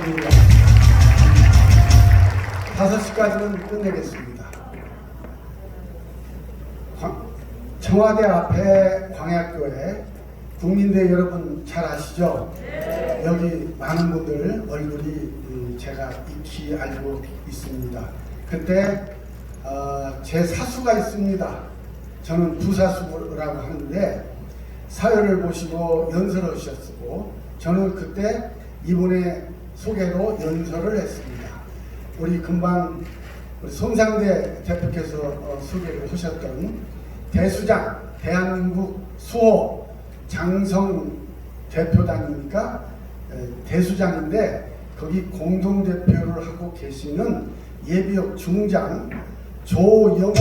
이상입니다. 5시까지는 끝내겠습니다. 청와대 앞에 광약교회 국민대 여러분 잘 아시죠? 여기 많은 분들 얼굴이 제가 익히 알고 있습니다. 그때 제 사수가 있습니다. 저는 부사수라고 하는데 사회를 보시고 연설을 하셨고 저는 그때 이분의 소개로 연설을 했습니다. 우리 금방 우리 손상대 대표께서 소개를 하셨던 대수장 대한민국 수호 장성 대표단이니까 대수장인데 거기 공동대표를 하고 계시는 예비역 중장 조영호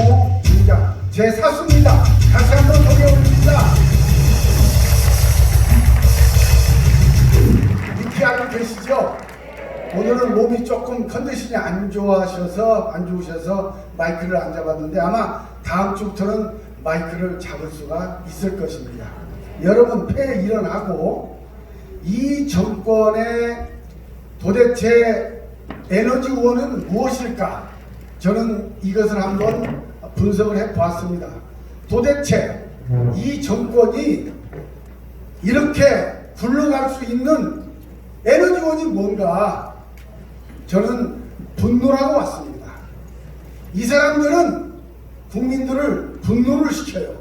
중장 제 사수입니다. 다시 한번 소개 올립니다. 이렇게 알고 계시죠? 오늘은 몸이 조금 컨디션이 안 좋으셔서 마이크를 안 잡았는데 아마 다음 주부터는 마이크를 잡을 수가 있을 것입니다. 여러분 폐에 일어나고 이 정권의 도대체 에너지원은 무엇일까? 저는 이것을 한번 분석을 해보았습니다. 도대체 이 정권이 이렇게 굴러갈 수 있는 에너지원이 뭔가? 저는 분노라고 왔습니다. 이 사람들은 국민들을 분노를 시켜요.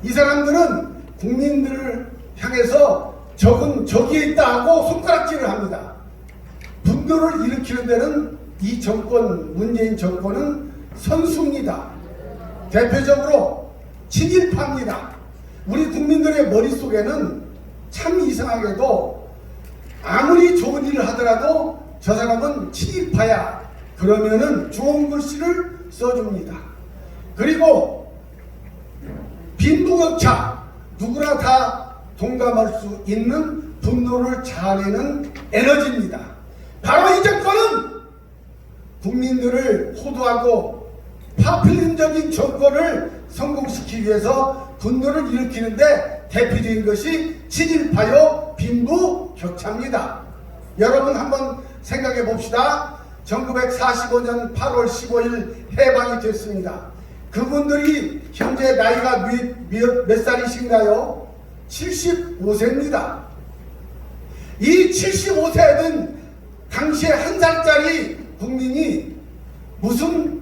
이 사람들은 국민들을 향해서 적은 저기에 있다 하고 손가락질을 합니다. 분노를 일으키는 데는 이 정권, 문재인 정권은 선수입니다. 대표적으로 친일파입니다. 우리 국민들의 머릿속에는 참 이상하게도 아무리 좋은 일을 하더라도 저 사람은 친일파야 그러면은 좋은 글씨를 써줍니다. 그리고 빈부격차 누구나 다 동감할 수 있는 분노를 자아내는 에너지입니다. 바로 이 정권은 국민들을 호도하고 파퓰리즘적인 정권을 성공시키기 위해서 분노를 일으키는데 대표적인 것이 친일파요 빈부격차입니다. 여러분 한번 생각해 봅시다. 1945년 8월 15일 해방이 됐습니다. 그분들이 현재 나이가 몇 살이신가요? 75세입니다. 이 75세든 당시에 한 살짜리 국민이 무슨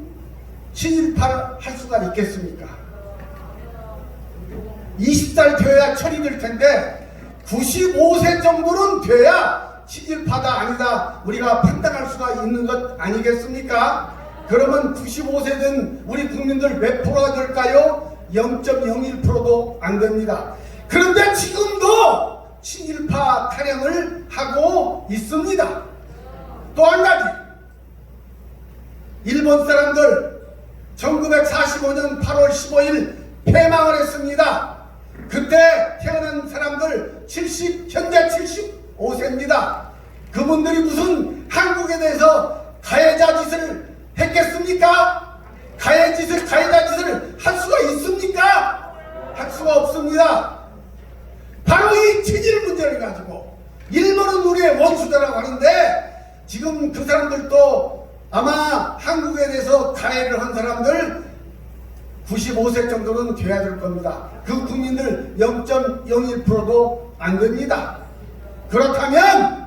친일파를 할 수가 있겠습니까? 20살 되어야 처리될 텐데 95세 정도는 돼야 친일파다 아니다 우리가 판단할 수가 있는 것 아니겠습니까? 그러면 95세든 우리 국민들 몇 프로가 될까요? 0.01%도 안 됩니다. 그런데 지금도 친일파 타령을 하고 있습니다. 또 한 가지, 일본 사람들 1945년 8월 15일 폐망을 했습니다. 그때 태어난 사람들 현재 75세입니다. 그분들이 무슨 한국에 대해서 가해자 짓을 했겠습니까? 가해자 짓을 할 수가 있습니까? 할 수가 없습니다. 바로 이 친일 문제를 가지고 일본은 우리의 원수다라고 하는데 지금 그 사람들도 아마 한국에 대해서 가해를 한 사람들 95세 정도는 돼야 될 겁니다. 그 국민들 0.01%도 안 됩니다. 그렇다면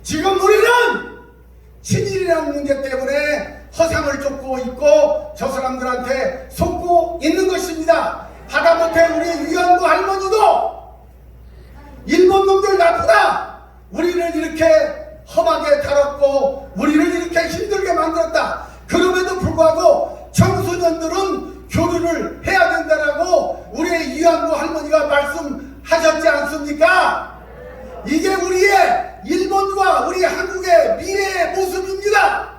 지금 우리는 친일이라는 문제 때문에 허상을 쫓고 있고 저 사람들한테 속고 있는 것입니다. 하다못해 우리 위안부 할머니도 일본 놈들 나쁘다, 우리를 이렇게 험하게 다뤘고 우리를 이렇게 힘들게 만들었다, 그럼에도 불구하고 청소년들은 교류를 해야 된다라고 우리의 위안부 할머니가 말씀하셨지 않습니까? 이게 우리의 일본과 우리 한국의 미래의 모습입니다.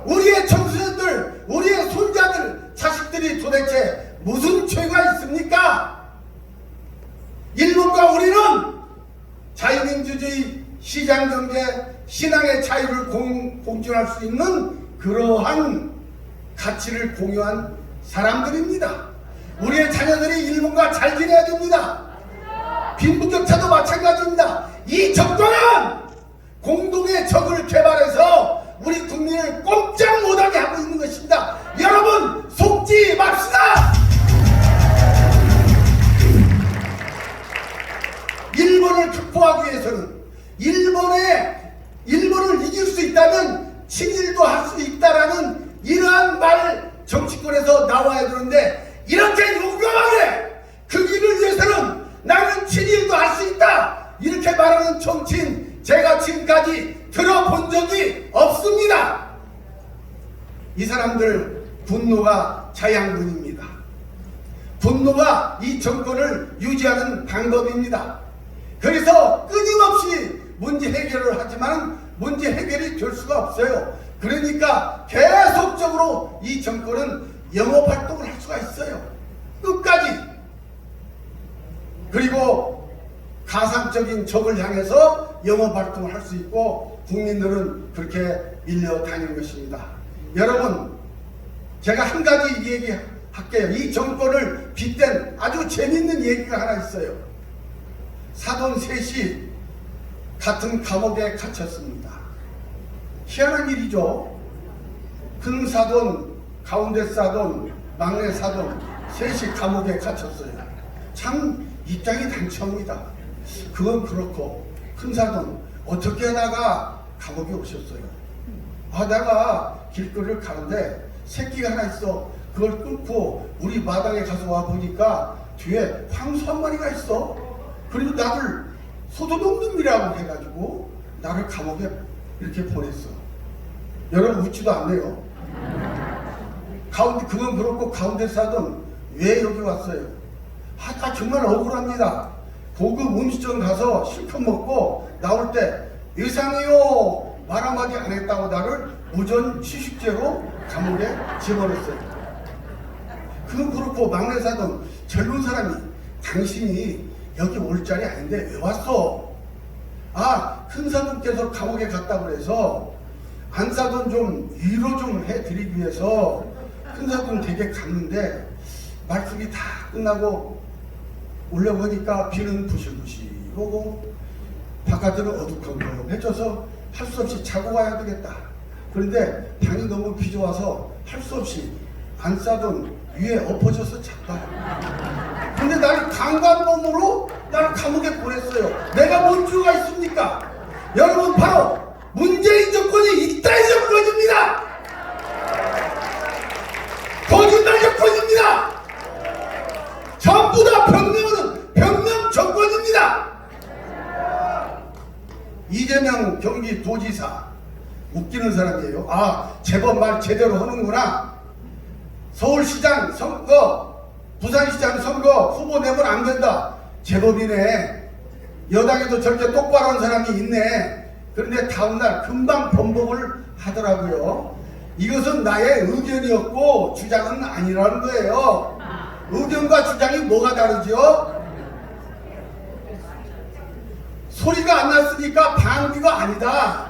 우리의 청소년들, 우리의 손자들, 자식들이 도대체 무슨 죄가 있습니까? 일본과 우리는 자유민주주의, 시장경제, 신앙의 자유를 공존할 수 있는 그러한 가치를 공유한 사람들입니다. 우리의 자녀들이 일본과 잘 지내야 됩니다. 빈부격차도 마찬가지입니다. 이 정권은 공동의 적을 개발해서 우리 국민을 꼼짝 못하게 하고 있는 것입니다. 여러분 속지 맙시다. 일본을 극복하기 위해서는 일본을 이길 수 있다면 친일도 할 수 있다라는 이러한 말 정치권에서 나와야 되는데, 이렇게 용감하게 그 길을 위해서는 나는 친일도 할 수 있다 이렇게 말하는 정치인 제가 지금까지 들어본 적이 없습니다. 이 사람들 분노가 자양분입니다. 분노가 이 정권을 유지하는 방법입니다. 그래서 끊임없이 문제 해결을 하지만 문제 해결이 될 수가 없어요. 그러니까 계속적으로 이 정권은 영업활동을 할 수가 있어요. 끝까지. 그리고 가상적인 적을 향해서 영업활동을 할 수 있고 국민들은 그렇게 밀려다니는 것입니다. 여러분, 제가 한 가지 얘기할게요. 이 정권을 빗댄 아주 재밌는 얘기가 하나 있어요. 사돈 셋이 같은 감옥에 갇혔습니다. 희한한 일이죠. 큰 사돈, 가운데 사돈, 막내 사돈 셋이 감옥에 갇혔어요. 참 입장이 단초합니다. 그건 그렇고 큰 사돈 어떻게 하다가 감옥에 오셨어요? 내가 길거리를 가는데 새끼가 하나 있어. 그걸 끊고 우리 마당에 가서 와 보니까 뒤에 황소 한 마리가 있어. 그리고 나를 소도둑놈이라고 해가지고 나를 감옥에 이렇게 보냈어. 여러분 웃지도 않네요. 그건 그렇고 가운데 사돈 왜 여기 왔어요? 나 정말 억울합니다. 고급 음식점 가서 실컷 먹고 나올 때 이상해요 말 한마디 안 했다고 나를 무전 취식죄로 감옥에 집어넣었어요. 그건 그렇고 막내 사돈 젊은 사람이 당신이 여기 올 자리 아닌데 왜 왔어? 큰 사돈께서 감옥에 갔다고 그래서 안 사돈 좀 위로 좀 해드리기 위해서 큰 사돈 댁에 갔는데 말씀이 다 끝나고 올려보니까 비는 부실부실 오고 바깥에는 어두컴컴해져서 할 수 없이 자고 가야 되겠다. 그런데 방이 너무 비좁아서 할 수 없이 안 싸던 위에 엎어져서 잤다. 근데 나를 강간 놈으로 나를 감옥에 보냈어요. 내가 뭔 죄가 있습니까? 여러분 바로 문재인 정권이 이따위 정권입니다. 거짓말 정권입니다. 전부 다 변명 정권입니다. 이재명 경기도지사 웃기는 사람이에요. 제법 말 제대로 하는구나. 서울시장 선거, 부산시장 선거 후보 내면 안 된다. 제법이네. 여당에도 저렇게 똑바로 한 사람이 있네. 그런데 다음날 금방 번복을 하더라고요. 이것은 나의 의견이었고 주장은 아니라는 거예요. 의견과 주장이 뭐가 다르죠? 소리가 안 났으니까 방귀가 아니다.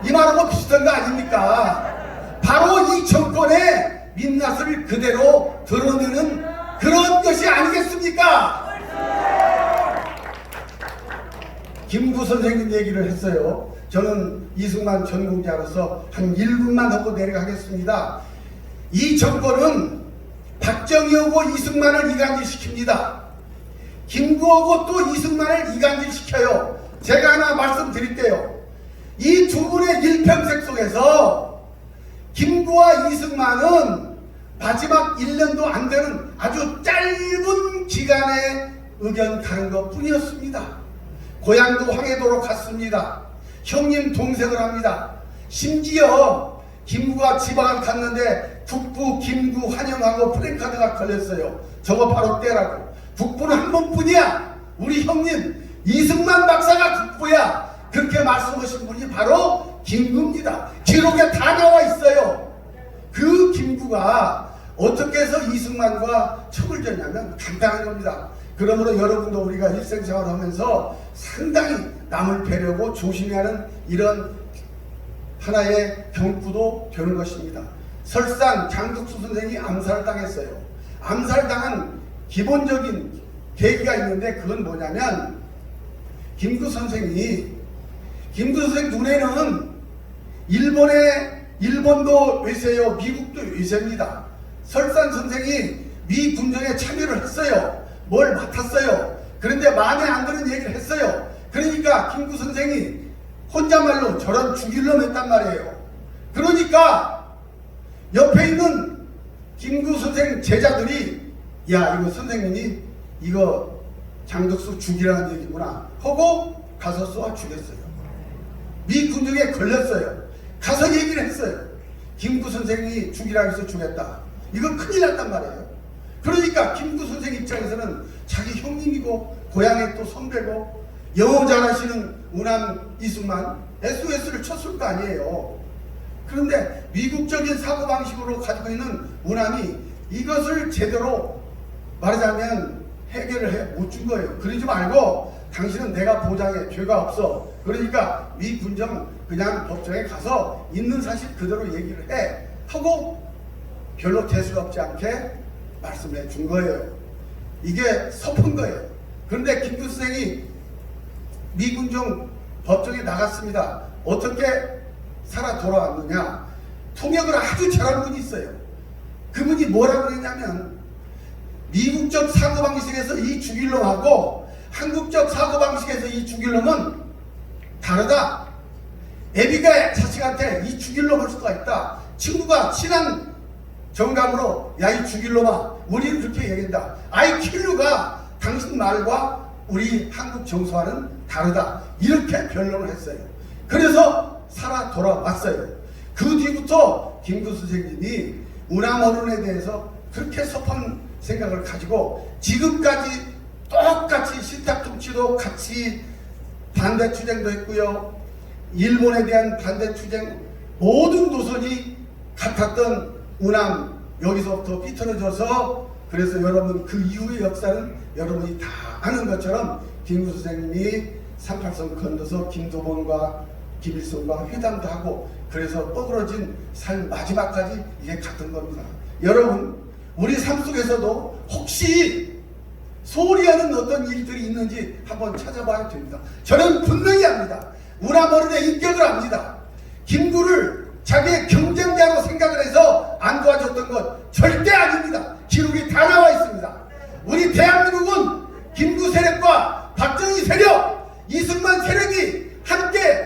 이 말하고 비슷한 거 아닙니까? 바로 이 정권의 민낯을 그대로 드러내는 그런 것이 아니겠습니까? 김구 선생님 얘기를 했어요. 저는 이승만 전공자로서 한 1분만 하고 내려가겠습니다. 이 정권은 박정희하고 이승만을 이간질시킵니다. 김구하고 또 이승만을 이간질시켜요. 제가 하나 말씀드릴게요. 이 두 분의 일평생 속에서 김구와 이승만은 마지막 1년도 안 되는 아주 짧은 기간에 의견 다른 것 뿐이었습니다. 고향도 황해도로 갔습니다. 형님 동생을 합니다. 심지어 김구가 지방을 갔는데 북부 김구 환영하고 플래카드가 걸렸어요. 저거 바로 떼라고. 북부는 한 번뿐이야. 우리 형님 이승만 박사가 북부야. 그렇게 말씀하신 분이 바로 김구입니다. 기록에 다 나와 있어요. 그 김구가 어떻게 해서 이승만과 척을 졌냐면 간단한 겁니다. 그러므로 여러분도 우리가 일생생활 하면서 상당히 남을 배려하고 조심해야 하는 이런 하나의 경구도 되는 것입니다. 설상 장덕수 선생이 암살당했어요. 암살당한 기본적인 계기가 있는데 그건 뭐냐면 김구 선생이 김구 선생 눈에는 일본도 외세요, 미국도 외세입니다. 설산 선생이 미 군정에 참여를 했어요. 뭘 맡았어요. 그런데 마음에 안 드는 얘기를 했어요. 그러니까 김구 선생이 혼자말로 저런 죽일놈 했단 말이에요. 그러니까 옆에 있는 김구 선생 제자들이 야, 이거 선생님이 이거 장덕수 죽이라는 얘기구나 하고 가서 쏘아 죽였어요. 미 군정에 걸렸어요. 가서 얘기를 했어요. 김구 선생이 죽이라고 해서 죽였다. 이거 큰일 났단 말이에요. 그러니까 김구 선생 입장에서는 자기 형님이고 고향의 또 선배고 영어 잘하시는 우남 이승만 SOS를 쳤을 거 아니에요. 그런데 미국적인 사고방식으로 가지고 있는 우남이 이것을 제대로 말하자면 해결을 못 준 거예요. 그러지 말고 당신은 내가 보장해, 죄가 없어. 그러니까 미 군정 그냥 법정에 가서 있는 사실 그대로 얘기를 해 하고 별로 대수롭지 않게 말씀해 준 거예요. 이게 섭한 거예요. 그런데 김구 선생이 미 군정 법정에 나갔습니다. 어떻게 살아 돌아왔느냐? 통역을 아주 잘하는 분이 있어요. 그분이 뭐라고 그랬냐면 미국적 사고방식에서 이 죽일 놈하고 한국적 사고방식에서 이 죽일 놈은 다르다. 애비가 자식한테 이 죽일 놈 할 수가 있다. 친구가 친한 정감으로 야, 이 죽일 놈아, 우리는 그렇게 얘기한다. IQ가 당신 말과 우리 한국 정서와는 다르다. 이렇게 변론을 했어요. 그래서 살아 돌아왔어요. 그 뒤부터 김구 선생님이 우남 어른에 대해서 그렇게 섭한 생각을 가지고 지금까지 똑같이 신탁통치도 같이 반대 투쟁도 했고요. 일본에 대한 반대 투쟁 모든 노선이 같았던 우남 여기서부터 삐뚤어져서 그래서 여러분 그 이후의 역사는 여러분이 다 아는 것처럼 김구 선생님이 38선 건너서 김도봉과 김일성과 회담도 하고 그래서 뻐그러진 삶 마지막까지 이게 같은 겁니다. 여러분 우리 삶 속에서도 혹시 소홀히 하는 어떤 일들이 있는지 한번 찾아봐야 됩니다. 저는 분명히 압니다. 우남 어른의 인격을 압니다. 김구를 자기의 경쟁자로 생각을 해서 안 도와줬던 것 절대 아닙니다. 기록이 다 나와 있습니다. 우리 대한민국은 김구 세력과 박정희 세력, 이승만 세력이 함께